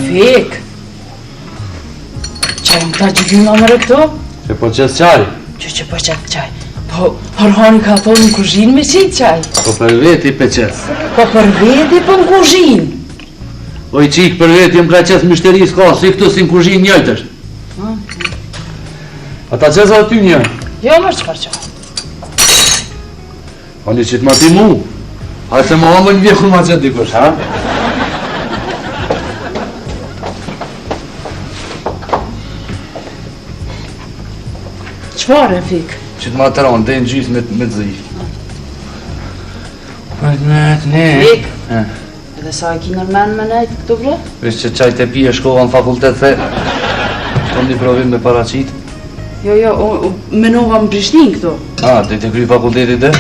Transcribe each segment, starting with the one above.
Fik! Qaj më ta gjyma mërë këto? Që po qes qaj? Që po qes qaj. Po, Orhani ka thonë në kuzhinë me qitë qaj. Po për veti për qes. Po për veti për në kuzhinë. Oj qik për veti më ka qes mishteri s'ka, si këtu si në kuzhinë njëjtë është. A ta qes aty një? Jo mërë qëpar qaj. A një qitë ma ti mu? A se ma më në vjekur ma qëtë dikush, ha? Qëfar e Fik? Qitë ma të ranë, dhe në gjysë me të zi. Fik? Edhe sa e ki nërmen me nejtë këtu vre? Vesh që qaj të pije shkova në fakultet the, kom një provim me paracit. Jo, menova më Prishtinë këtu. A, të të kry fakultetit dhe?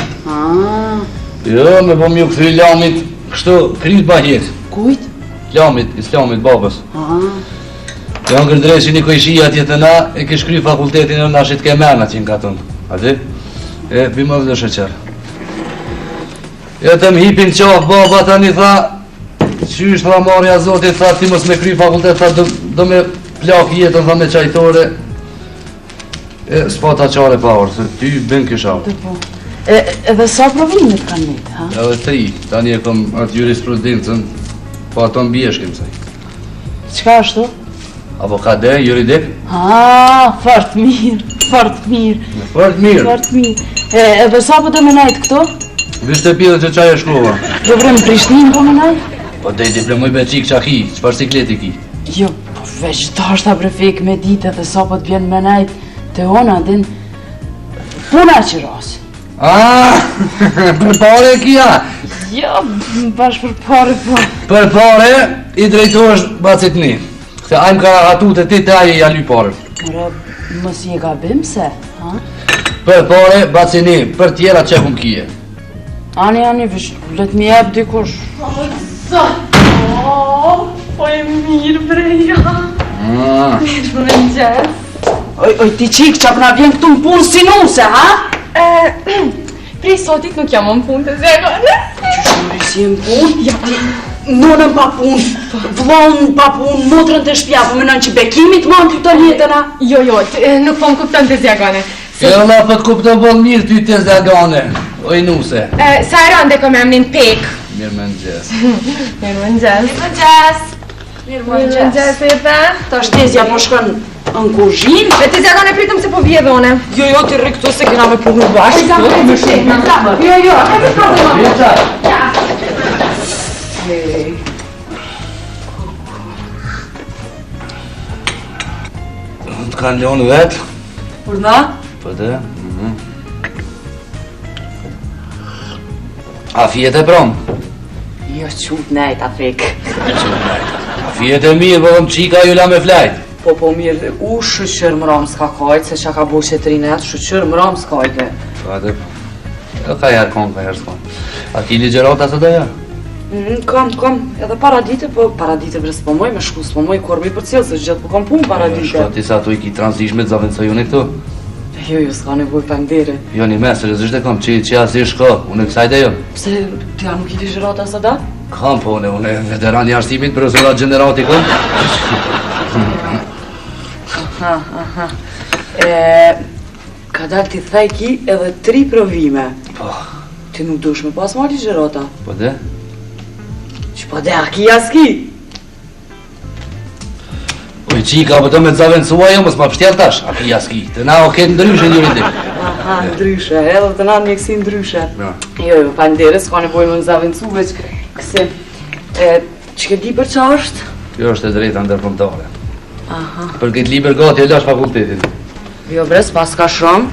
Jo, me po mjë këthy lamit, kështu, kryt bahjet. Kujt? Lamit, islamit, babës. Janë kërdreshi një kojshia atje të na, e kësh kry fakultetin e nashit ke mena që në katun. A ti? E, bimë vë shëqer. E të më hipin qafë, baba tani tha, qysh tha marja zotit, tha ti mos me kry fakultet, tha do me plak jetën, tha me qajtore. E, s'pa ta qare pa orë, se ty ben kësha. Edhe sa provimit kanë njëtë, ha? Edhe 3, tani e kom atë jurisprudencën, po ato në bjeshkim saj. Qka është to? Avokade, juridik? Fart mirë. Fort mirë. Fart mirë. Edhe sa po të menajt këto? Vishte pjede që qaj e shkova. Do vrem Prishtinë po menajt? Po dhe i diplomoj me qik qa ki, qëpar sikleti ki? Jo, po veç ta është ta brefik me ditë edhe sa po të vjen menajt të ona din puna që rasi. Për pare kia? Jo, bash për pare po. Për pare, i drejtohesh bacit një. Se ajmë ka atu të ti të aje i aly parë. Mëre, mos je gabim se, ha? Për pare, bacit një, për tjera që hum kije. Ani, vish, let mi jep dikush. Po e mirë breja. Mirë më gjesë. Oj, ti qik që apna vjen këtu në punë si nuse, ha? Prej sotit nuk jam në punë të zegane. Qëshuri si në punë? Ja, nonën pa punë, vlonë pa punë, motrën të shpja, po menon që bekimit mund të jetëna? Jo, nuk po më kupton të zegane. E Allah po të kupton po mirë ty të zegane, oj nuse. Sa e rande kom emnin Pek. Mirë më në gjes. Mirë më në gjes, Ete. Ta shtezja po shkon në kuzhinë. Dhe të zegane pritëm se po vje dhone. Jo, ti rri këtu se kena me punu bashkë. Jo, e ka Të kanë leonë vetë? Kur na? Po dhe? A fjet e promë? Jo, qut nejt, Afrik. A fjet e mirë, po më qika ju la me flajt. Po mirë, u shëqër më ramë s'ka kajtë, se që ka bo qëtërinet, shëqër më ramë s'kajtë. Po dhe po. Ka herë konë, ka herë s'konë. A ki ligjerata së doja? Kam, edhe paradite, po paradite vre s'po moj me shku, s'po moj kormi për cilë, se gjithë po kam punë paradite. Shko ti sa tu i ki transishme të zavendësojune këtu? Jo, s'ka nevoj për ndere. Jo një mesër, e zështë e kam që asë i shko, unë e kësajte jo. Pse, t'ja nuk i ligjerata së da? Kam po, unë e veteran jashtimit, profesorat generati kom. Ka dalë t'i thaj ki edhe 3 provime. Po. Ti nuk dush me pas ma ligjerata? Po dhe? Që po dhe a ki as ki? Oj qika, po të me të zavendësua jo, mos ma pështjel tash, a ki as ki. Të na o ketë ndryshe një rindik. Ndryshe, edhe të na mjekësi ndryshe. Jo, pa ndere, s'ka nevoj më në zavendësu, veç këse... Që ke di për qa është? Kjo është e drejta ndërkombëtare. Për këtë liber gati e lash fakultetin. Jo bre, s'pas ka shumë?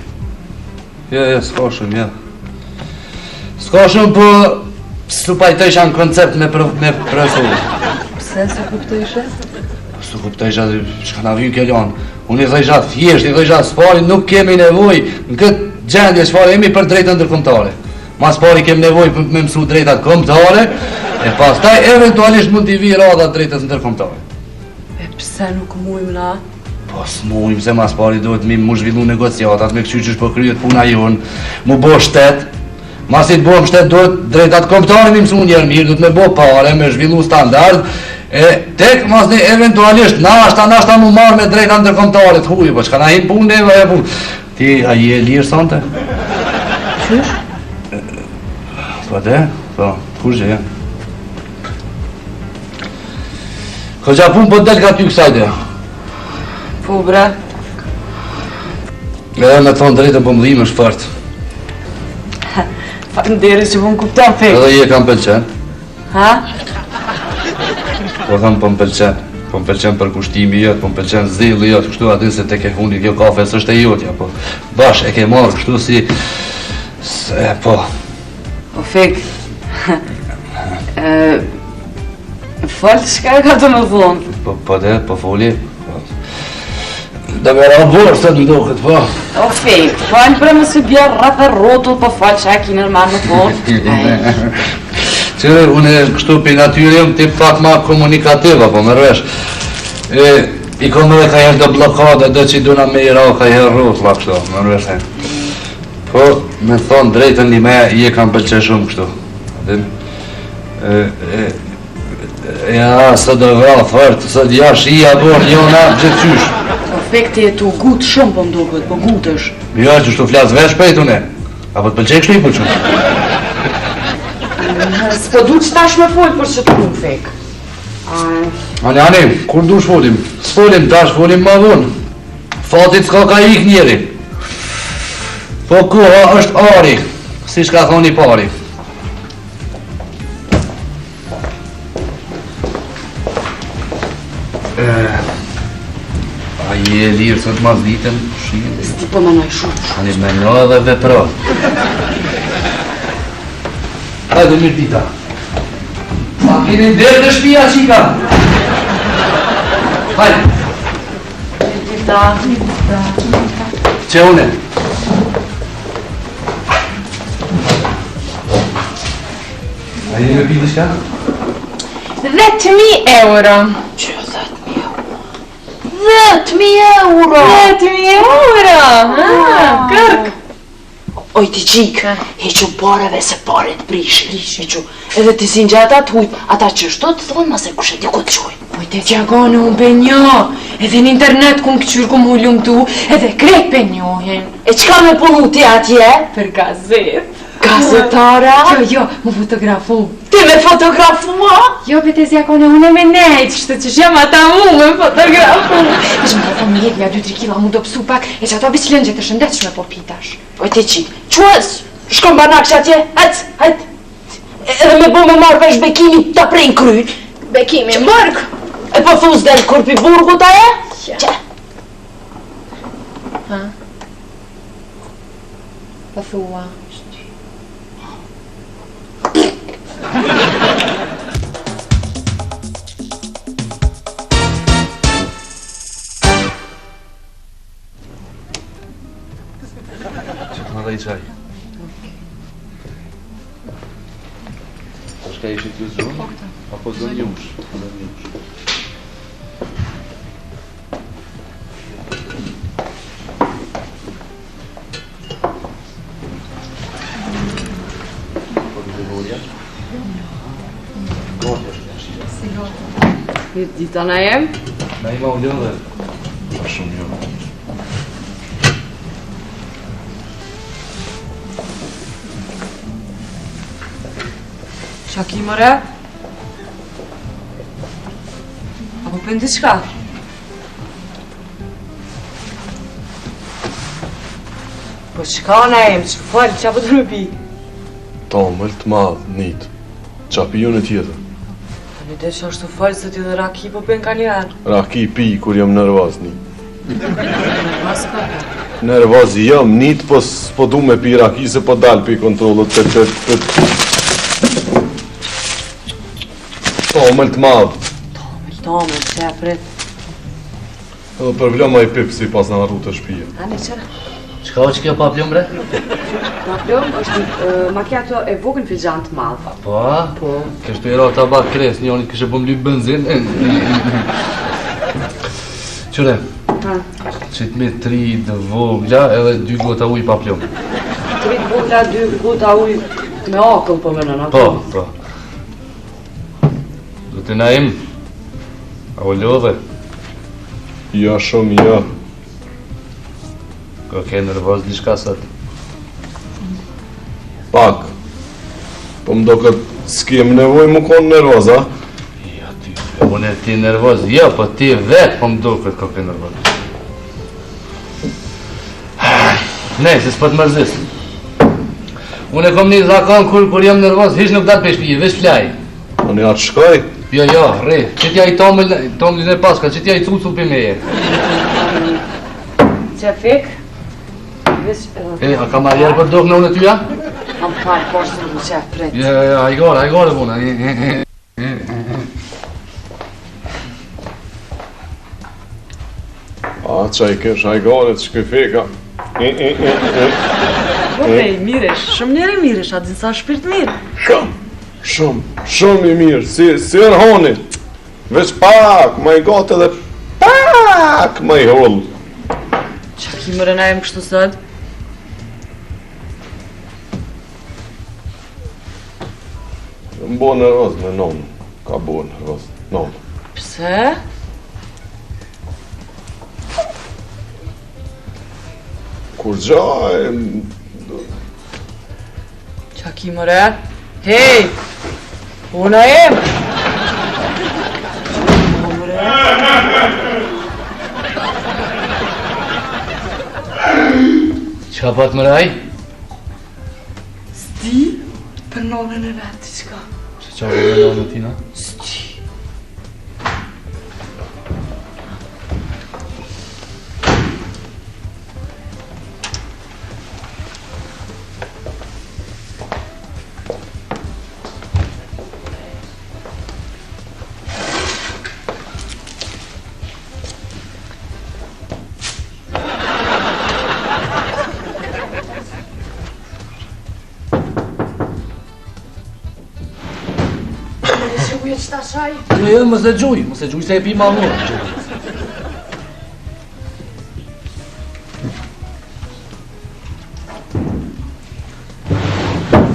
Jo, s'ka shumë, jo. S'ka shumë, po... S'u pajtojsha në koncept me profesorit. Pse s'u kuptojshe? S'u kuptojsha që ka na vijnë kjo lanë. Unë i thejsha thjesht, i thejsha s'pari nuk kemi nevoj në këtë gjendje s'pari jemi për drejtën ndërkombëtare. Mas pari kemi nevoj me mësu drejtat kombëtare, e pas taj eventualisht mund t'i vi radat drejtës ndërkombëtare. E pse nuk mujmë na? Po s'mujmë se mas pari duhet mi mu zhvillu negociatat me këqy qysh po kryet puna jonë, mu bo shtet, Masi të bojmë shtet duhet drejtat kombëtare mi mësu njerë mirë, duhet me bo pare, me zhvillu standard, tek mas ne eventualisht nashta mu marrë me drejtat ndërkombëtare të huj, po çka na hin punë neve e punë. Ti a je lirë sante? Qysh? Po de? Po, kush je? Hoxha punë po del ka ty kësajde. Po bre. Edhe me thonë drejtën po më dhimë është fort. Faleminderit që më kupton Pek. Edhe je kam pëlqen. Ha? Po thëmë po më pëlqen. Po më pëlqen për kushtimi jëtë, po më pëlqen zilli jëtë, kështu aty se te ke fundi kjo kafe s'është e jotja, po bash e ke marrë kështu si... po... Po Pek. Falë çka e ka të më thonë? Po de, po foli. Da me raborë së të mdoket, po. O Pek, falë për më së bjerë rrëth e rotull, po falë që e ki nërman në fort. Qëre, unë kështu për natyre jëmë tip pak ma komunikativa, po më rresh. I kom edhe ka herë do blokade, do që i duna me i ra, ka herë rotla kështu, më rresh. Po, me thonë drejtën një me, i e kam pëlqe shumë kështu. Ja, së do vra fort, së ja shia borë njona gjithqysh. O Pek, ti e tu gutë shumë po mduket, po gutësh. Jo, që shtu flasë vesh pejt une. Apo të pëlqe kështu i po shumë? S'po du që tash me folë për që të mu Pek. Ani, kur du shfolim? S'folim tash, folim ma vonë. Fatit s'ka ka ik njeri. Po koha është ari, si shka thoni pari. A je lirë sot mas ditën, shimë? S'ti po më nëj shumë. Ani me në edhe vepro. Hajde mirë dita. A keni ndërë të shpia qika? Hajde. Dita. Që une? A jeni me piti shka? 10.000 euro. Që 10.000 euro? 10.000 euro! Kërk! Oj ti qik, hequ pareve se pare të prishin. Hequ, edhe ti si njata të hujt, ata që shto të thonë ma se kushe di ku të qoj. Oj te gjagone unë pe njo, edhe në internet ku në këqyrë ku mu lumtu, edhe krejt pe njohin. E qka me punu ti atje? Për gazet. Gazetara? Jo, mu fotografu. Ti me fotografua? Jo, pe te zjakone, unë e me nejt, shtë që shem ata mu me fotografu. Ishë më thonë mjek, mja 2-3 kila mu do pësu pak, e që ato bislën të shëndetshme po pitash. Oj ti qik, quës, shkon banaksh atje, hajt. Edhe me bo me marrë vesh bekimi ta prejnë kry. Bekimi mbërk. E po thus del kurpi burgut aje? Që? Ha? Po thua. Që të më dhe i qaj. Shka ishit ju zonë? Apo zonë njush? Dita na jem? Na ima u ljën dhe pa shumë jo. Qa ki mëre? Apo pëndi qka? Po qka na jem, që falë, qa po të rëpi? Tomël të madhë, nitë. Qa pi ju në tjetër? Një dhe që është të falë se ti dhe raki po pen ka njerë. Raki pi kur jam nervoz, nitë. Nervoz jam, nitë, po s'po du me pi raki se po dal pi kontrolët të Tomël të madhë. Tomël, që e prit. Edhe për vloma i pip si pas në arru të shpije. Ani qëra? Qka o që kjo paplum bre? Paplum është macchiato e vogën filxan të madhë. Po? Kështu i ra tabak kres, njënit kështë po më lyp benzin. Qëre, që të me 3 vogla edhe 2 gota uj paplum. 3 gota, 2 gota uj Me akull po menon ato. Po. Do të naim. A u lodhe? Jo, shumë jo. Ka ke nervoz diçka sot? Pak. Po më do këtë s'kem nevoj më konë nervoz, a? Ja, ty, unë e ti nervoz. Jo, po ti vetë po më do këtë ka ke nervoz. Ne, se s'po të mërzis. Unë e kom një zakon kur jam nervoz, hiç nuk dal për shpije, veç flaj. Unë ja të shkoj? Jo, rri, qëtja i tomlin e paska, qëtja i cucu për meje. Që fik? A ka marrë për dok në unë e tyja? Kam parë poshtë në qef prit. Ja, i gore, buna. A, qaj kësh, a i gore, që këj feka. Po pej, miresh, shumë njeri miresh, a din sa shpirt mirë. Shumë i mirë, si në honi. Veç pak, ma i gotë edhe pak, ma i hullë. Qa ki më rënajem kështu sot? Më bo nervoz me nonë, ka bo nervoz, nonë. Pse? Kur gjaj, Qa ki më re? Hej! Una jem! Qa pat më raj? Sti? Për nonën e vetë, qka? Që qa vë në tina? Sti? Jo, mos e gjuj se e pi ma mu.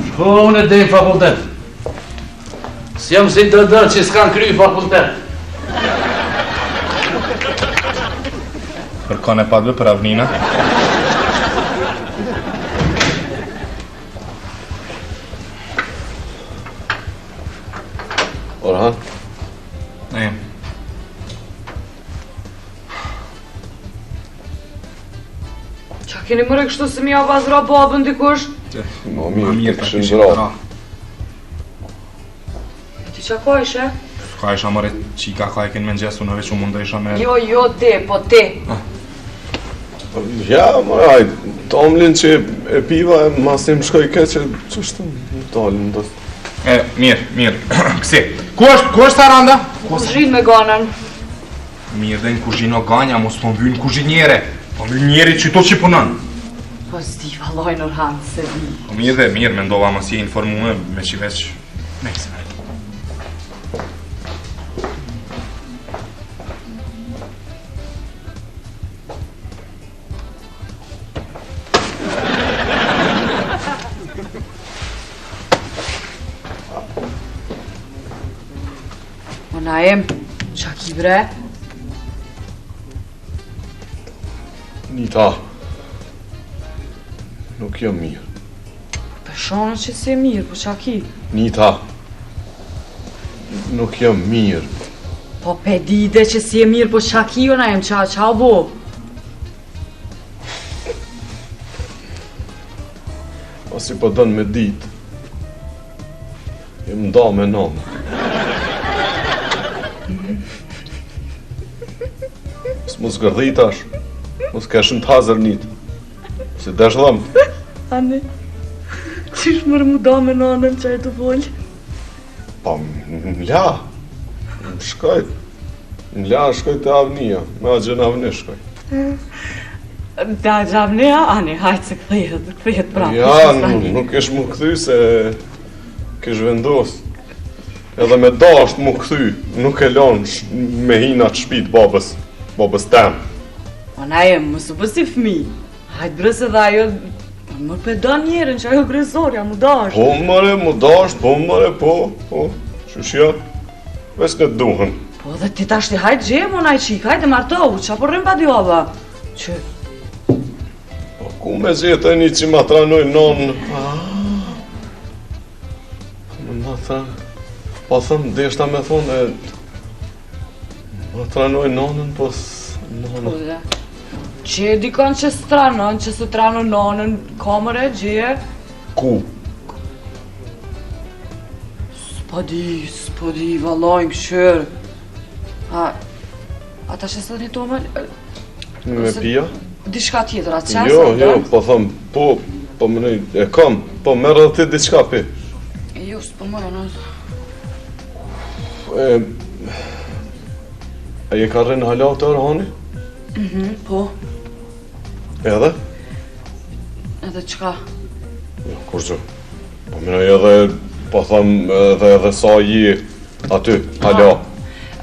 Shko unë e dejmë fakultet. S'jam si të dërë që s'kan kry fakultet. Për kone padve për avnina. Orhan, E, Qa keni mëre kështu se mi avazra babën dikush? ma mirë të këshin kishin zra. Ti qa ka ishe? Ka isha mëre qika ka e kënë me ngjesu në veç u mundë isha me... Jo, ti, po ti. Ja, më ajt, tomlin që e piva e masim shkoj keqe, që shtë në talin do... E, mirë, kësi. Ku është Saranda? Kuzhin me ganën. Mirë dhe në kuzhino ganja, mos po mbynë kuzhinjere. Po mbynë njeri që to që punën. Po s'di valoj Nurhan, se di. Po mirë, mendova më si e informume, me që veç... Nejse, O Naim, qa ki bre? Nita, nuk jam mirë. Për shonë që si e mirë, po qa ki? Nita, nuk jam mirë. Po pe dide që si e mirë, po qa ki o Naim, qa o bo? Asi po dënë me ditë. Jem nda me nëmë. S'mu zgërdhitash, mos keshën të hazër njët. Se desh dhëmë. Ani, qish mërë mu da me nanën që e të folë? Pa m'la, m'shkoj. M'la shkoj të avnia, me a gjën avni shkoj. Da gjavnea, ani, hajtë se këthijet prapë. Ja, nuk ish mu këthy se kish vendos. Edhe me dasht mu këthy, nuk e lanë me hinat shpit babës tem. O Naim, më su pësi fmi. Hajtë brëse dhe ajo, Më pedon njerën që ajo grezorja mu dash. Po mëre, mu dash, po mëre, po. Shushja, ves në duhen. Po dhe ti tash ti hajt gjemu naj qik, hajde martohu, qa po rrim pa djova? Që? Po ku me zjetë e një që ma tranoj nonë? Ma tha, po thëmë, deshta me thonë, ma tranoj nonën, po Po dhe. Që e dikon që stranon, që së tranon nonën, kamëre, gje? ku? S'po di, vallaj më shërë. Ata që së një tomën? Me pia? Dishka tjetër, atë qasë? Jo, po thëmë, po më nëj, e kam, po merë dhe ti diçka pi. Jo, s'po mërë, në... A je ka rrinë hala të rëhani? Po. Edhe? Edhe qka? Jo, kur që? Po më nëj edhe, po thëmë, edhe sa je aty, hala.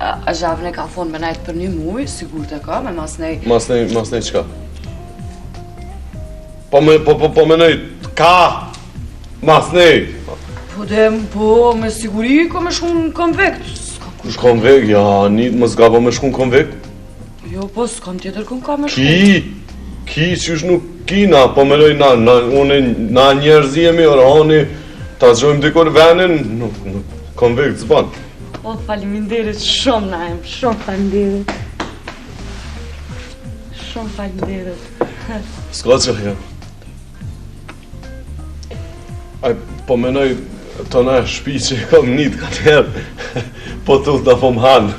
A zhavën e ka thonë me najtë për një muj, sigur të ka, me mas nej... Mas nej qka? Po më nëj, ka! Mas nej! Po, me siguri ko me shku në konvekt. Kush konvekt? Ja, një më zgaba me shku në konvekt? Jo, po, s'kam tjetër këm ka me shku. Ki, qysh nuk kina, po me loj na njerëz jemi, orani, ta zhojmë dikur venin, nuk konvekt zban. O, faleminderit shumë, Naim, shumë faleminderit. Shumë faleminderit. S'ka që ja. Aj, po menoj të na shpi që kam njët ka njerë, po të të fëm hanë.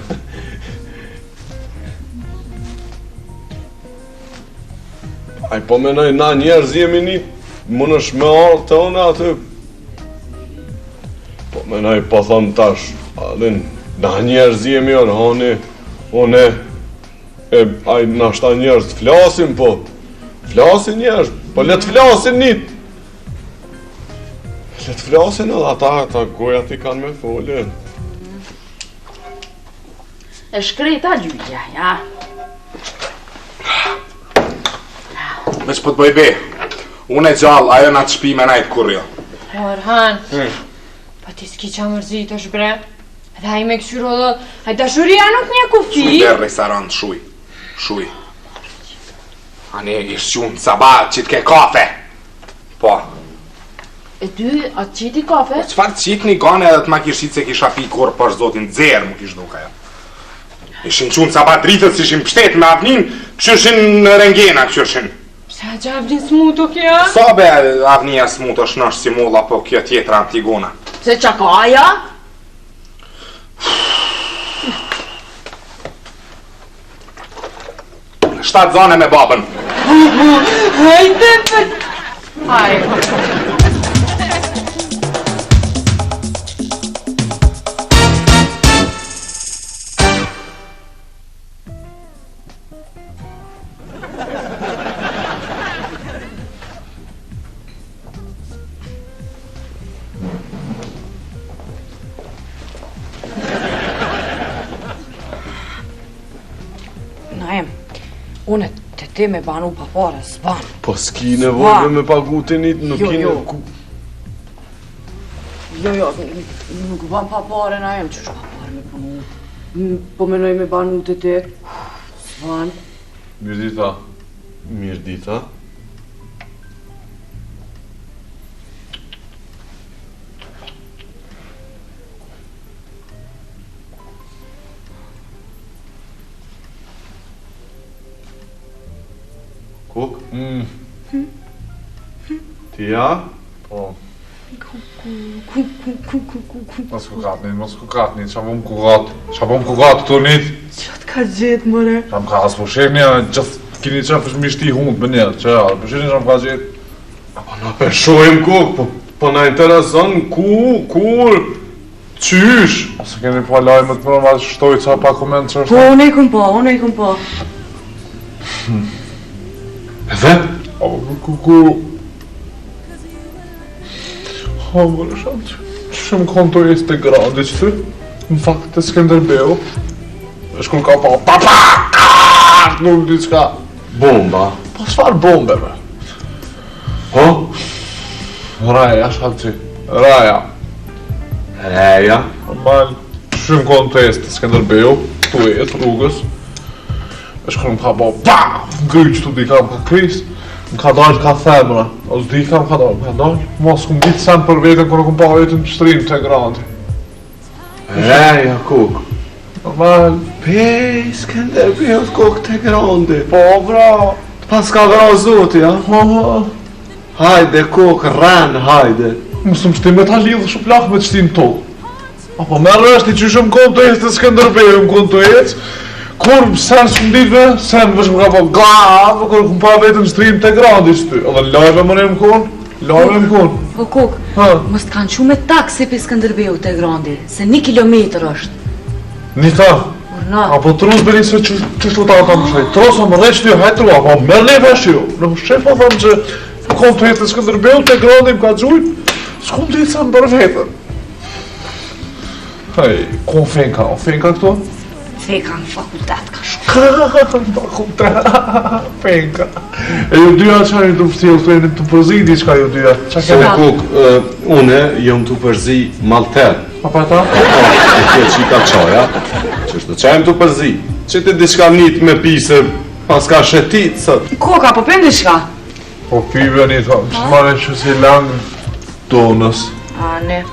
Aj, po menoj na njerëz jemi njët, më nësh me arë të une aty. Po menoj, po thëmë tash, adin, na njerëz jemi orë, une, aj, na shta njerëz të flasim, po, flasin njerëz, po le të flasin njët. Le të flasin edhe ata goja ti kanë me folje. E shkreta lyja, ja. Me që po të bëj be, unë e gjallë, ajo nga të shpi me najtë kur jo. Po, Orhan, pa ti s'ki qa mërzit është bre. Edhe haj me këshyro dhe, haj dashuria nuk një kufi. Shuj der restorant, shuj. Ani, ishtë qunë sabat që t'ke kafe. Po. E ty, atë qiti kafe? Po qëfar qitë një gane edhe t'ma kishit se kisha pi kur për zotin dzerë më kish duka ja. Ishin qunë sabat dritët si ishin pështet me avnin, këshyshin në rengena këshyshin. Pse a gjavni smuto kja? Sa be avnia smut është nështë si mulla po kjo tjetra Antigona. Se qa ka aja? Shtatë zane me babën. Hajde për... Naim, une të ti me banu pa pare, s'ban. Po s'ki nevojë me pagu të njët, nuk ki Jo. nevojë. Jo, nuk ban pa pare, Naim, që pa pare me punu. Po menoj me banu të ti, s'ban. Mirë dita. Kuk? Ti ja? Po. Mos ku katni, qa bom ku gatë të njët. Qatë ka gjetë, mëre? Qa më ka asë po shërë një, gjithë kini që fështë mishti hundë për njerë, që jarë, po shërë një qa më ka gjetë. Po na përshojmë Kuk, po na intereson kur, qysh? Ose keni pa lajmë të përën vazhë shtoj qa pa koment që Po, është. unë i këm po. Edhe? O, ku... O, mërë shamë që shumë konto Instagrandi që ty, në fakt të Skenderbeu, është kun ka pa papa, nuk di qka. Bomba. Po çfarë bombe me? Po? Raja, shalci. Raja. Reja? Normal, shumë kontest të Skënderbeu, tu e të rrugës. E shkërë më ka bo, ngryq të di kam ka kris, më ka dojnë ka themra, o s'di kam ka dojnë, mos këmë ditë sen për vetën kërë këmë pa vetën të shtrim të grandi. Reja, kuk. Normal. Pe, Skënderbeu të kuk të grandi. Po, bra. Pas ka vra zoti, ja? Po, Hajde, kuk, ran, hajde. mësë më shtim me ta lidhë shumë plak me të shtim to. Apo merë është i që shumë kontest të Skënderbeu më kontest, kur sen së më ditve, sen vësh më ka po glavë, kur këmë pa vetën shtrim të grandi që ty. Edhe lajve më ne më konë, lajve më konë. Po kuk, mos t'kanë që me taksi për Skënderbeu të grandi, se 1 kilometër është. Nita, Urna. apo trus bëni se që shtu ta më shaj, trosa më req ty, hajtë trua, apo mërë ne vesh ju. Në më shef po thëmë që kontest të Skënderbeu të grandi më ka gjujt, s'kom ditë sa më bërë vetën. Hej, ku në fenka këto? Feka në fakultet ka shumë. Fenka. E ju dyja që një të fëstilë të e të përzi diçka ju dyja. Se kuk, une jëm të përzi malter. Apa ta? E kjo që i ka qaja, që është të qajmë të përzi. Që të diçka njët me pise, pas ka shetit, sot. Koka, po pëndi shka? Po pive një ta, që mare që si langë donës. A, ne.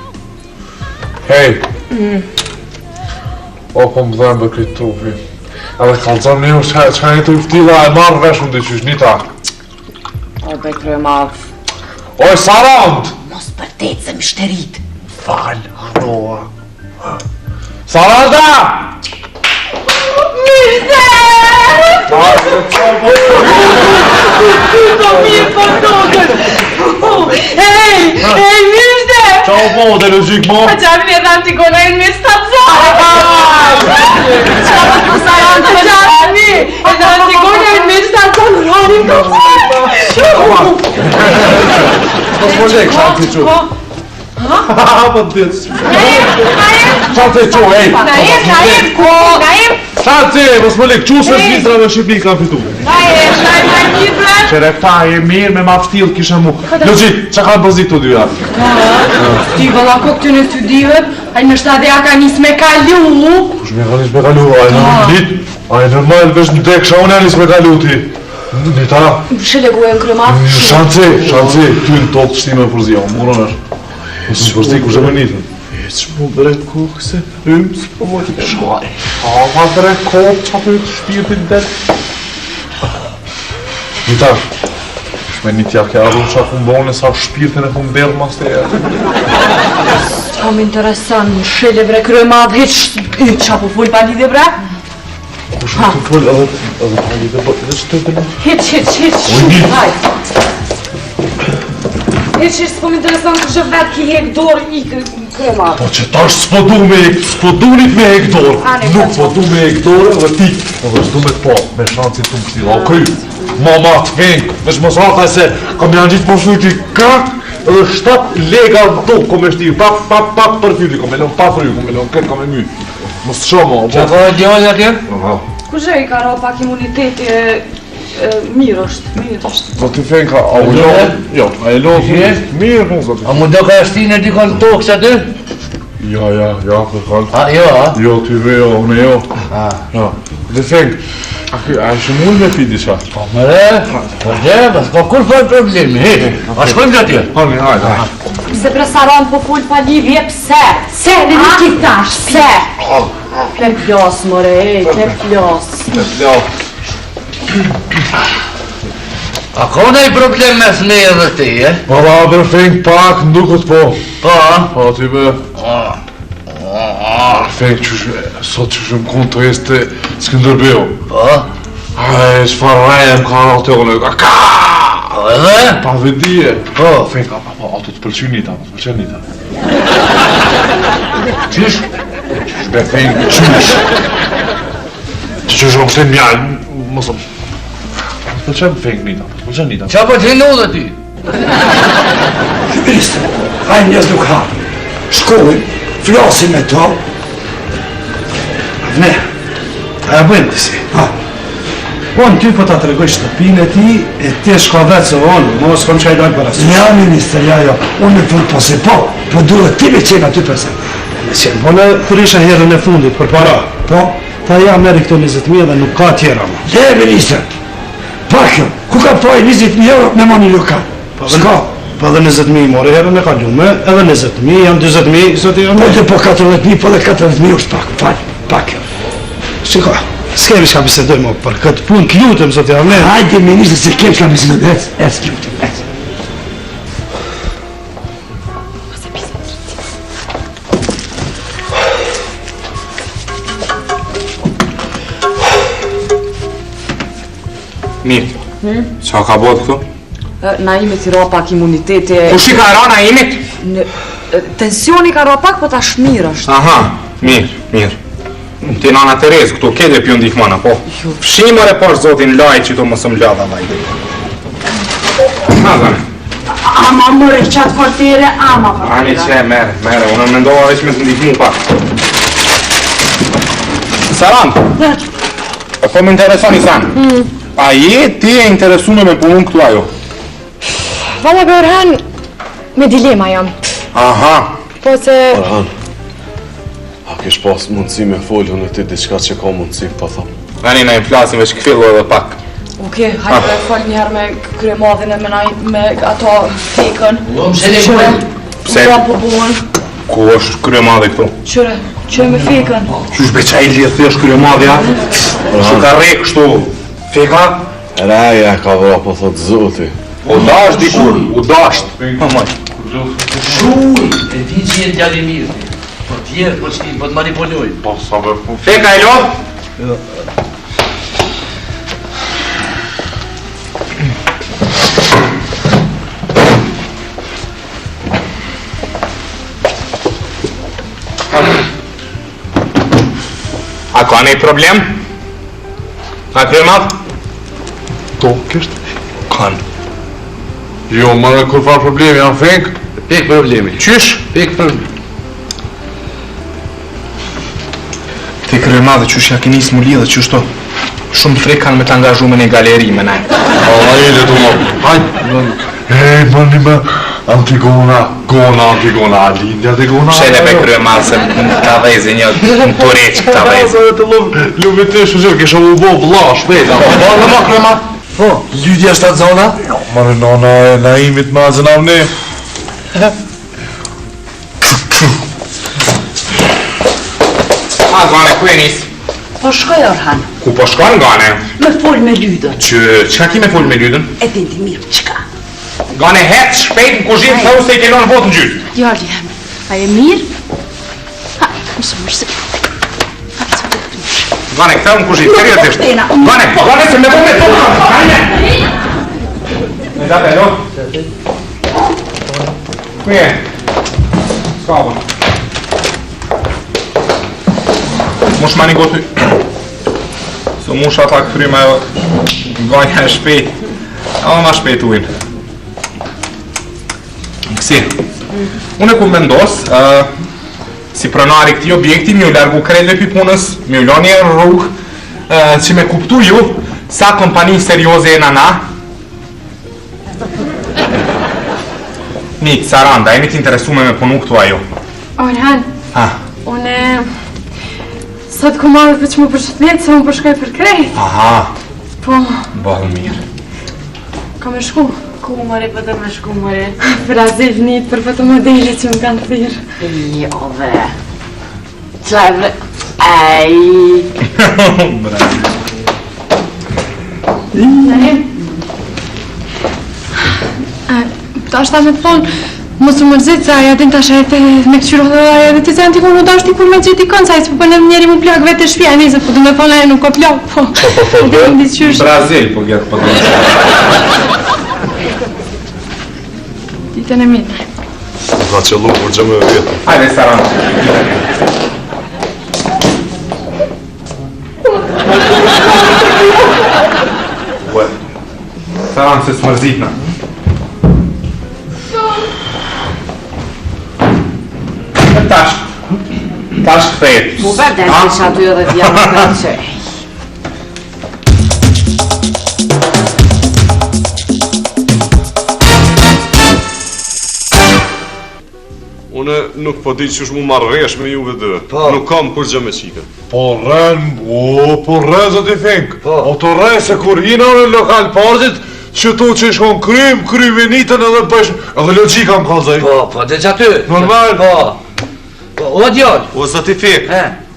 Hej! O, po më dhemë bë këtë trupi. Edhe kalëzëm një që një të uftila e marrë veshën të qysh një ta. O, be krye madh. Oj, Sarand! Mos përtet se më shterit. Fal, harroa. Saranda! Hej, mishte! Qa o po, dhe logik mo? A qamin e dhamë t'i konojnë me stazore! Qa po Saranda, qami! E dhamë t'i konojnë me stazore! Po s'polek, shanë t'i qu. Po t'dit. Shanë t'i qu, ej! Naim, Shanë t'i, po s'polek, qu se Zvizra dhe Shqipni kanë fitu. Qerefta e mirë me ma ftil kishe mu. Logik, që kanë përzit të dyja? Ti vëlla ko këtë në studive, a në shtadja ka njës me kalu. Kush me ka njës me kalu, a e në dit, a e normal vesh në deksha, unë e njës me kalu ti. Nita, Shëlegu e në krye madh. shanci, ty në tokë të shtime përzia, murën është. Nësë që përsti kush e me njitën. Që mu bre kuk se rëmë së po mojtë i shaj. A, ma bre kokë, që apë të shpirtin dhe. Nita, shme një tja ke arru që a kumbone sa shpirtin e kumberë mas të e. Qa më interesan, më shële bre krye madh, heq qa po full pa lidhe bre? Kush në të full edhe pali dhe bërë, edhe që të të në. Heq, hajt. Heq, s'po më interesan kështë vetë ki hek dorë i krye madh. Po që tash s'po du me hek dorë, nuk po du me hek dorë edhe ti, edhe s'du me t'po, me shancin të më pështila, o kry, mama të fengë, vesh mos rata se kam janë gjitë poshtu që i krak, edhe 7 lega në do, kom e shtirë, pap për fyti, kom e lën pa fry, kom e lën këtë, kom e my, mos të shumë, Që ka e djoni atje? Kushe i ka ro pak imuniteti mirë është. Po ti fengë, a u lonë? Jo, a e lonë, mirë, po zotë. A mu do ka e shtinë e dikon tokë që aty? Ja, kërkall. A, jo, a? Jo, ty ve, jo, une jo. Ja, dhe fengë, a e shumë me pi disha? Po mëre, po gjebë, s'ka kur fërë problemi, a shkojmë që atje? Hajde, hajde. Se bre Saran po full pa lidhje, pse? Se, dhe një kitash, pse? Klep plas, more, klep plas. A ka nëj problem mes me edhe ti, e? Po da, bre fengë pak, ndukët po. Po, a? Po, ty be. Fengë që sot që shumë konë të jesë të Skënderbeu. Po, Aj, shfar rajem ka në të gëllë, ka! po edhe? Pa vedije. Po, Fengë, pa, ato të pëlqy njëta, të pëlqy njëta. qysh? Qysh be fengë, qysh. Qysh më shten mjallë, mësëm. Të pëlqy fengë njëta, të pëlqy njëta. Qa po t'hinu dhe ti? Shpisë, hajnë njës nuk hapë. Shkojnë, flasin me to. Ne, a e bëjmë të si. Unë ty po ta tregoj shtëpinë e ti, e ti shko vetë se unë, mos kom qaj dalë për asë. Ja, minister, ja, unë në fund po se po duhet ti me qenë aty përse. Me qenë, po në kur isha herën e fundit për para. Po? Ta ja meri këto 20.000 dhe nuk ka tjera ma. Le, minister, pakjo, ku ka poj 20.000 euro me moni lokal? S'ka. Po edhe 20.000 mori herën e kalume, edhe 20.000, janë 20.000, sot janë... Po dhe po 40.000, po dhe 40.000 është pakjo. Shiko, s'kemi shka bisedoj mo për këtë punë, t'lutëm sot janë me. Hajde, minister, se kem shka bisedoj, t'lutëm, Mirë, qa ka bot këtu? Na imit i ra pak imuniteti... Kush i ka ra na imit? Tensioni ka ra pak, po ta shmirë është. Aha, mirë. Ti nana Terez këtu, kede pjo ndihmana, po. Shimare për zotin laj që tu mësëm ljada vajde. Ha, zane. Ama mëre, qatë kvartere, ama për. Ani që, mere, unë mendova veç me të ndihmu pak. Saran, po më interesoni sanë. A je ti e interesume me punun këtu ajo? Valla Orhan, me dilema jam. Aha. Po se... Orhan, a kish pas mundësi me folju në ti diçka që ka mundësi, po thom. Veni na i flasim veç këfillu edhe pak. Oke, hajde dhe fol njëherë me kryemadhin e me ato fekën. Pse? Po buën. Ku është kryemadhi këtu? Qyre me fekën. Qysh beqa i lidhë është kryemadhja? Që ka re kështu? Feka? Raja ka vra, po thot zoti. U dasht dikur, u dasht. Shuj, e ti që jenë djali mirë. Po tjerë, po qëti, po të manipuloj. Po, sa be, Feka e lo? A ka nej problem? A kryemat? Tokisht? Kan. Jo, mërë, kur fa problemi, janë fek? Pek problemi. Qysh? Pek problemi. Ti kryemadhe qysh ja keni smu lidhe qysh to? Shumë frek kanë me të angazhu me një galeri me ne. Allah e le të më. Hajt. Ej, mëni me Antigona, Alindja Antigona. Shele me kryemadhe se më ka vezi një të req këta vezi. Lume të shë kisha u bo vla, shpejt. Në më kryemadhe? Po, lydja është atë zona? Mërë nona e naimit ma zënam ne. A, gane, ku e nis? Po shkoj Orhan, Ku po shkon gane? me fol me lydën. Qka ki me full me lydën? E dindi mirë qka. Gane het shpejt në kuzhinë të se i kelon vot në gjytë. Jardi jem, a e mirë? Ha, mësë mërëse. Gane, këta në kuzhinë, seriosisht. Gane, se me po me tonë. Gane! Me da të lo? Ku je? Ska bo. Mush ma një goty. Se mush ata këfry me ganja e shpejt. Ama ma shpejt ujnë. Kësi. Unë e ku mendos, si pronari këti objekti, mi u largu krejve pi punës, mi u loni e rrugë, që me kuptu ju sa kompani serioze e na. Mik, Saranda, jemi t'interesume me punu këtu ajo. Orhan, Ha, une... Sot ku marrë për që më përshëtlet, se më përshkoj për krejt. aha, Po, bëllë mirë. ka me shku. Ku mëre, për të me shku mëre. Brazil njët për foto modele që më kanë thirë. Jo dhe. Qa e vre... Ej. Ta është ta me të thonë, mos u mërzit, se aja din tash e me këqyro dhe aja dhe ti se antikon u dashti kur me gjithi kënë, sa i s'po përnem njeri mu plak vete shpia, njëse po du me thonë aja nuk ko plak, po. Brazil, po gjetë po gjetë. Ditën e minë. Ka që lumë për gjëmë e vjetë. Hajde, Saranda. Saranda, se s'mërzitna. Tash këthejt. Mu vërdet isha ty edhe t'jam në përqej. Une nuk po di qysh mu marrëvesh me juve dhe. Nuk kam kur gjë me qikën. Po rren, zoti Fink. O të rren se kur hina në lokal parzit, që tu që shkon kry venitën edhe bësh, edhe logika më kalzaj. Po, dhe që aty. Normal. Po, o djallë. O zoti Fink,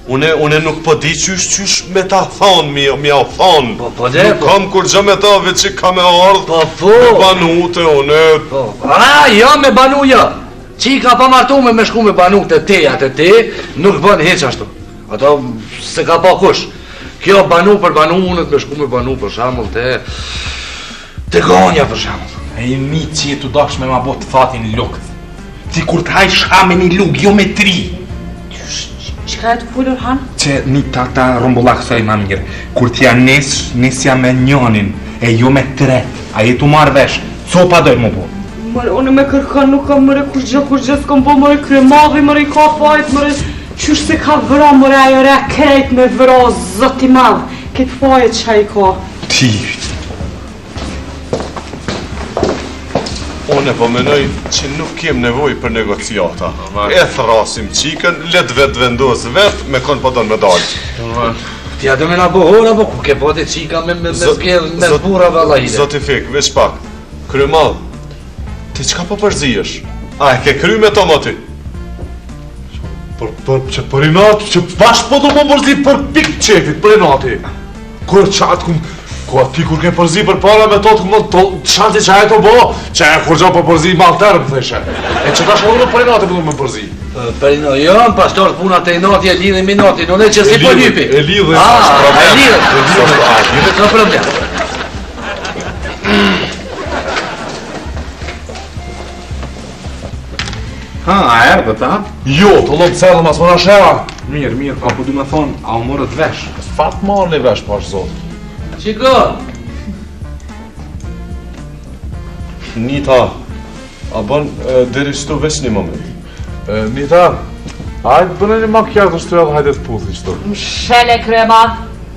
une nuk po di qysh me ta thonë, mi a thonë. Po, dhe. Nuk kam kur gjë me ta veç që ka me ardhë. Po. Me banute, une. Po. Jo me banu jo. Qika pa martume me shku me banu të te, nuk bën heq ashtu. Ato se ka pa kush. Kjo banu për banu, unë me shku me banu për shamull të gonja për shamull. E mi që tu dash me ma bot fatin lukët. Ti kur t'haj shame një luk, jo me 3. Çka e të fullur han? Që një tata rumbullak soj ma mirë. Kur t'ja nesja me njonin, e jo me 3. A je tu marrë vesh, co pa dojnë mu bu? Mërë, unë me kërkan nuk kam mërë kur gjë s'kom po mërë kremavi, mërë i ka fajt, mërë qysh se ka vëra mërë ajo re krejt me vëra zëti madhë. Këtë fajt që a i ka. Ti. Unë po menoj që nuk kem nevoj për negociata. E thrasim qikën, let vetë vendos vetë, me konë po donë me dalë. Tja dhe me na bohora, po ku ke pote qika me zgjedh me zbura valla ide. Zoti Fik, veç pak, krymal, ti qka po përzijesh? A e ke kry me to më ty? Që për inati, që bashkë po do më përzi për pik qefit, për inati. Kur qatë ku ati kur ke përzi për para me to të këmë shanti që e to bo, që e kur gjo për përzi malterë më theshe. E që ta shkollë për inati për do më përzi. Për inati, jo, pastor puna të inati e lidhe me inati, nuk e që si po lypi. E lidhe. E lidhe. Në problem. Ha, a erdhe ta? Jo, të lopë cellë mas më në shera. Mirë, ka po du me thonë, a u morët vesh? Fatë marë një vesh, pash zotë. Qiko? Nita, a bon deri shtu veç një moment. Nita, hajtë bëne një makjarë të shtrujallë, hajtë të puthi qëto. Më shele krema,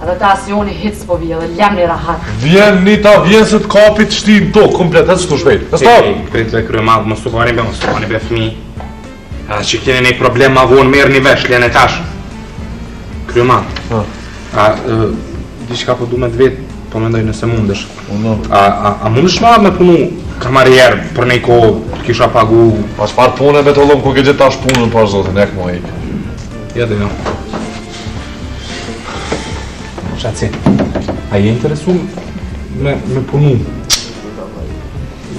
edhe ta si unë i hitës po vje dhe lem një rahat. Vjen, Nita, vjen se të kapit shtim to, komplet, e së të shvejt. E stop! Këtë le kryemadh, më stupani be fmi. A që keni një problem ma vonë merë një vesh, lene tash. Kryemadh. Diçka po du me të vetë, po mendoj nëse mundesh. A mundesh ma me punu kamarierë për nej kohë të kisha pagu? Pa çfarë pune me të lëmë ku ke gjithë tash punën për zotin, ek mo ik. Ja dhe jo. Shaci, a je interesu me punu?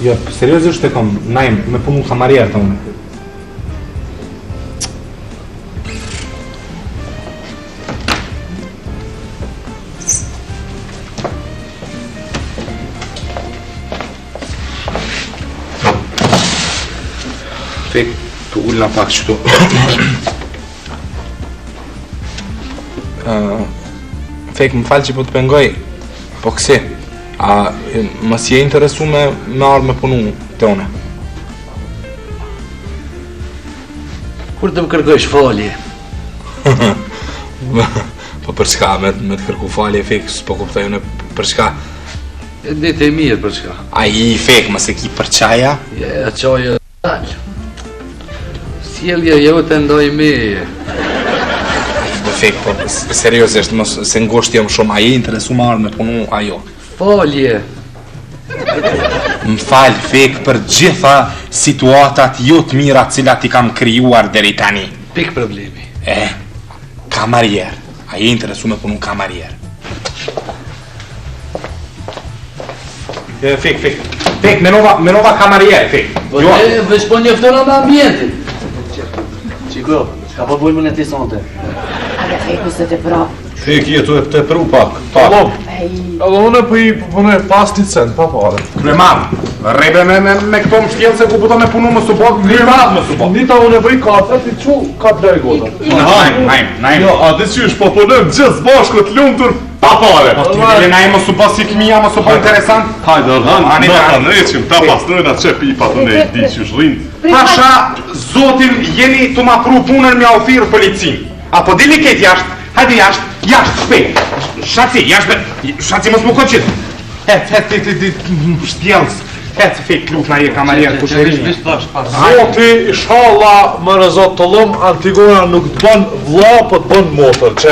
Jo, seriozisht e kom, me punu kamarierë të unë. Fek, të ullna pak qëtu. Fek, më falë që po të pengoj, po kësi, a mës je interesu me arë me punu të une? Kur të më kërkojsh falje? Po për çka, me të kërku falje, Fek, s'po kuptoj une për çka? E ditë e mirë për çka? A i Fek, mëse ki për qaja? Ja, qaja talë. Sjellja jote ndoj meje. Fek, po, seriozisht, se ngosht jam shumë, a je interesu marrë me punu ajo? Falje. Më falë, Fek, për gjitha situatat jo të mira cilat i kam krijuar deri tani. Pik problemi. Kamarier. A je interesu me punu kamarier? Fek, menova kamarier, Fek. Po ne veç po njoftona me ambientin. Qiko, qka po bujmë në ti sonte? Ale Feku se të pra. Fek, jetu e të pru pak. Talop, edhe unë po i pune pas një cent, pa pare. Kremam, rebe me këto më shtjelë se ku puto me punu më subot, kremam më subot. Nita unë e bëj kafe, ti qu ka të lej goda. Najm. Jo, a ti qysh po punëm gjithë bashkët lumëtur pa pare. Po ti vile najm më subot si këmija, më subot interesant. Hajde, ta nëjqim, ta pas nëjna që pipa të nej, di qysh rinë. Pasha, zotin, jeni të ma pru punën mja ofirë policin. Apo dili ketë jashtë, hajde jashtë, shpejt. Shaci, jashtë, shaci më s'mu këtë qitë. Ti, shtjelës, Hec fik lutna je kamarierë kushërinë. Zoti, inshallah, më në Zot të lëm, Antigona nuk të bën vlla, po të bën motër. Që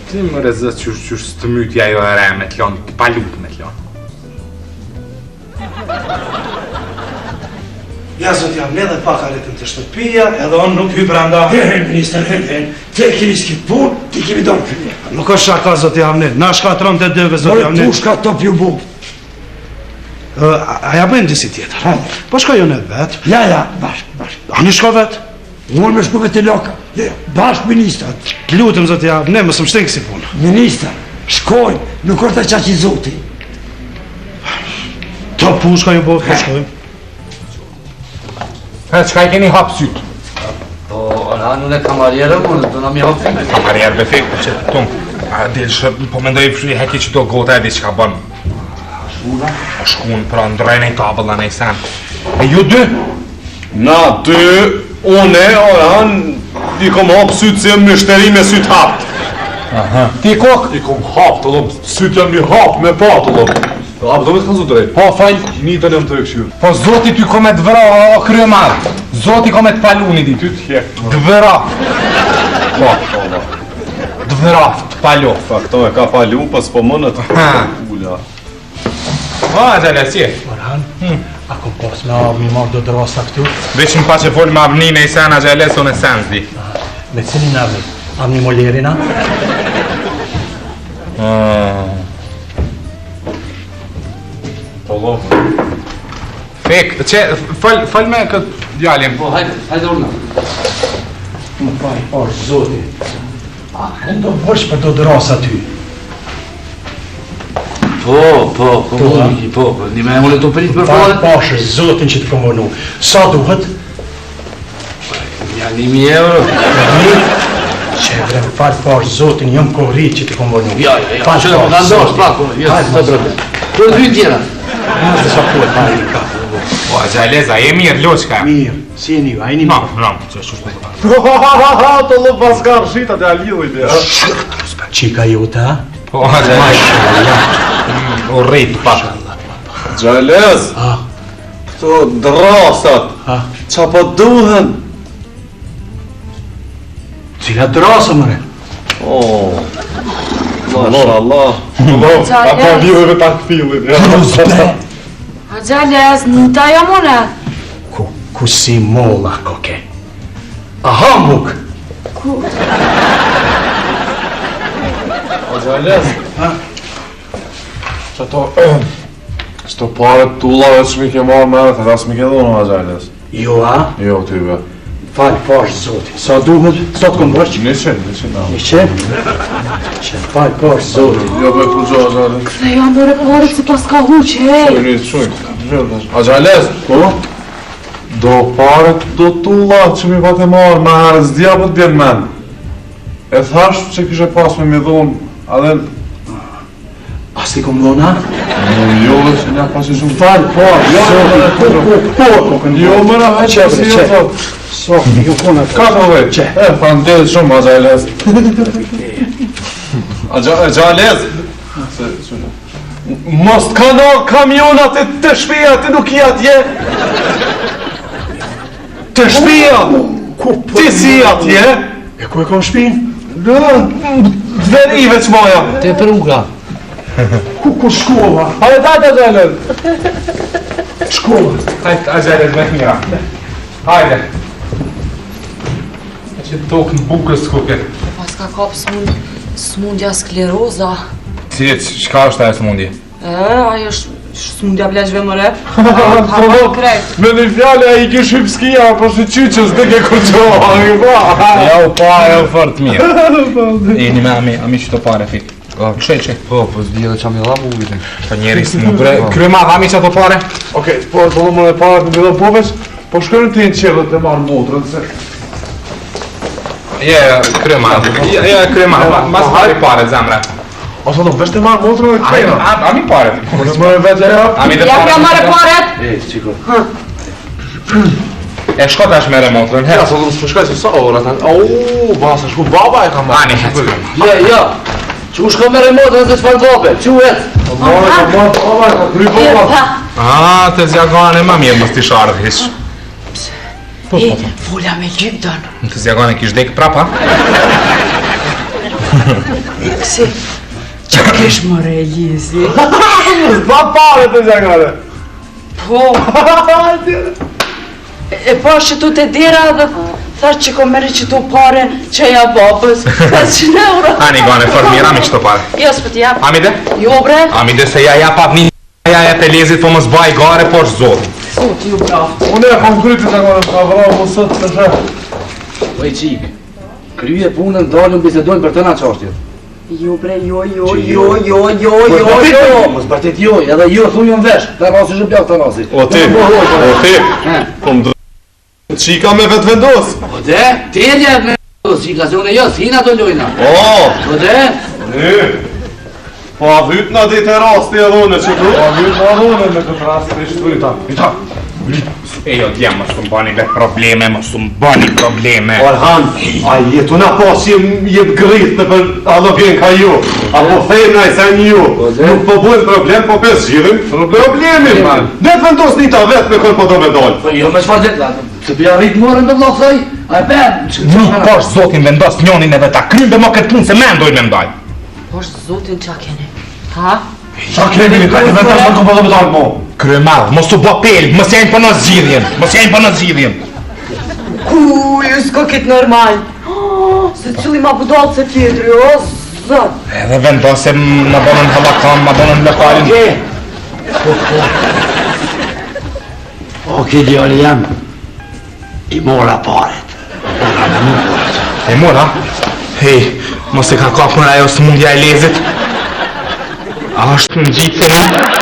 Ti më rezët që së të mytja jo e re me t'lon, pa lutë me t'lon. Ja, zot jam ne dhe pak arritëm të shtëpia, edhe unë nuk hy branda. Minister, te kemi s'kit pun, ti kemi do në kënje. Nuk është shaka, zot jam ne. Na shkatron të dëve, zot jam ne. Tu shka top ju bu. A ja bëjmë disi tjetër. Po shka jo ne vetë. Ja, bashk. Ani shko vetë? Unë me shku vetë loka. Bashk ministrat. Lutëm, zot jam ne, mësë më shtenë kësi punë. Ministra, shkojnë, nuk është të qaqi zoti. Ta punë shka ju bo, po shkojmë. Qka I keni hapë sytë? Po, anën e kamarierë, do na mi hapë sytë. Kamarierë befek, që tumë. Dilë po mendoj heki që do gota e di që ka bënë. Shkuna? Shkun, pra ndrejnë I tabëlla në I sen. E ju dy? Na dy, une, Orhan, I kom hapë sytë se më shteri me sytë hapë. Ti kok? I kom hapë të lëm, sytë janë mi hapë me pa të lëm. A do me të kanë zotë drejt? Po, fajn. Nitën jam të rekëshyrë. Po, zoti ty kome të vëra, o krye madhë. Zoti kome të paluni di. Ty të hjek. Të vëra. Po, të vëra, të palo. Fa këto e ka palu, pas po më në të ula. A, gjele, si e? Orhan, a kom pas me mi marrë do drosa këtu? Veç më pa që folë më avni me I sen, a gjele, son e sen zdi. Me cilin avni? Avni molerina? Po lo. Fek, që, fal me këtë djalin. Po, hajde urna. Më paj, është zoti. A, ndo vërsh për do drosa ty. Po, një me unë të prit për fare. Pashë, zotin që të komunu. Sa duhet? Janë 1.000 euro. Që e vrem falë pashë, zotin, jëmë kohrit që të komunu. Ja. Që në ndosh, pak, jesë të brëve. Për dy tjera. Nëse sa ku e pari ka. Po, gjaleza, e mirë, loqka. Mirë, si e një, a e një mirë. Që është të Të lëm pas garë shita të alidhujt e. Qika ju ta? Po, gjaleza. O rejtë, pasha. Gjalez, këto drasat, qa po duhen? Cila drasa, mëre? Mashallah. Ata lidhëve ta këthilin. A Gjalles, në ta jo mune? Ku si molla, koke? Aha, muk! O Gjalez, Qëto pare tullave që mi ke marrë me rëtë, as mi ke dhonë a Gjalles. Jo, a? Jo, tyve. Falë pashë, zotin. Sa duhet? Sa të këmë bërqë? 100 na. 100? Falë pashë, zotin. Jo me përgjo a Gjalles. Dhe jo më reporët si pas ka huqë, hej! Shujnë. A Gjalles, po? Do pare do tullat që mi pate marrë me herë, s'dja po t'bjen men. E thash që kishe pas me mi dhonë, adhe... As t'i kom dhona? Jo, dhe që nja pasi shumë. Falë pashë, zotin. Jo, mëra, që si jo thot. Sofi, ju kona të... Ka të dhe? E, fandelit shumë, a Gjalles. a Gjalez, mos t'kano kamionat e të shpia, ti nuk I atje. Të shpia, ti si atje. E ku e kom shpinë? Dverive që moja. Te për uga. Ku shkova? Hajde dajte Gjalez. Shkova. Hajde, a gjalez me mira. Hajde. Që tokë në bukës koke. Pas ka kapë smundja skleroza. Qka është ajo smundje? Ajo është smundja pleqve mëre. Me një fjale a I kish hypskia, po shë qyqës dhe ke kërgjoha. Ja u pa, ja u fort mirë. E një me ami që të pare fit. Që? Po, s'bije dhe qa mi dhamu ujtë. Po njeri si më bre. Kryma, dhami që të pare? Okej, po të lëmën e pare të një dhe poveç, po shkërën të jenë qërët e marë motrën, se... Kryma, kryma, mas pari pare, zemre. Ose do vesh të marë motrën e këtejna. Ami pare. Po në mërë veç e ja? Ja pra mare paret! Qiko. E shko tash me remotrën, Ja, her. sa do më shkaj se sa ora ta. Basa, shku baba e ka marë. Ani, hec. Ja. Që shko me remotën dhe të farë gope, quhet! Ka kry baba. Të zjagane ma mirë mos t'i sharë hish. Fulla me gjydën. Të zjagane kish dek prapa? Kësi, që kesh mëre Elizi? Zba pare të zjagane. Po. E po që tu të dira dhe thash që ko meri që tu pare që ja babës. 500 euro. Ani gane, formira mi qëto pare. Jo, s'po t'jap. Amide? Jo, bre. Amide se ja jap një ja jep Elizit, po mos baj gare, po është zotë. Zoti ju braf. Unë e kam kryt të zjagane, ka vrau më sot të shë. Oj qik, kryje punën, dalën, bisedojnë për të na qashtjet. Jo, bre, jo. Mos bërtet jo, edhe jo, thuj në vesh, të rasi shëpjak të rasi. O ti, kom dë... Qika me vetë vendos. O de, telje me qika, se unë e jo, s'hina të ljojna. O de? Po a vyt na dit e rasti edhe une që du? A vyt në adhune me këtë rasti të ishtë vita. E jo, djem, mos të mbani vetë probleme, mos të mbani probleme. Orhan, a jetu na pas që jem grit në për allo vjen ka ju. Apo fejmë na i sen ju. Nuk po bujnë problem, po pes zhjidhin problemin, man. Ne të vendos një ta vetë me kërë po do me dollë. Po jo me shfar gjithë, se për arrit morën të vloksoj, a e pen. Nuk po është zotin vendos njonin edhe ta krym dhe mo këtë punë se me ndojnë me ndaj. Po është zotin qa keni? Ha? Qa kemi një kajtë vendos më këmë do me dalë mo? Kryemadh, mos u bë pelë, mos janë për në zgjidhjen. Ku, ju s'ko këtë normal. Se cili ma budalë se tjetëri, o zot. Edhe vendos se më bonën hallakam, më bonën lokalin. Oke djali jam, I mora paret. E mora? Hej, mos e ka kapur ajo smundja e Elizit. A është në gjitë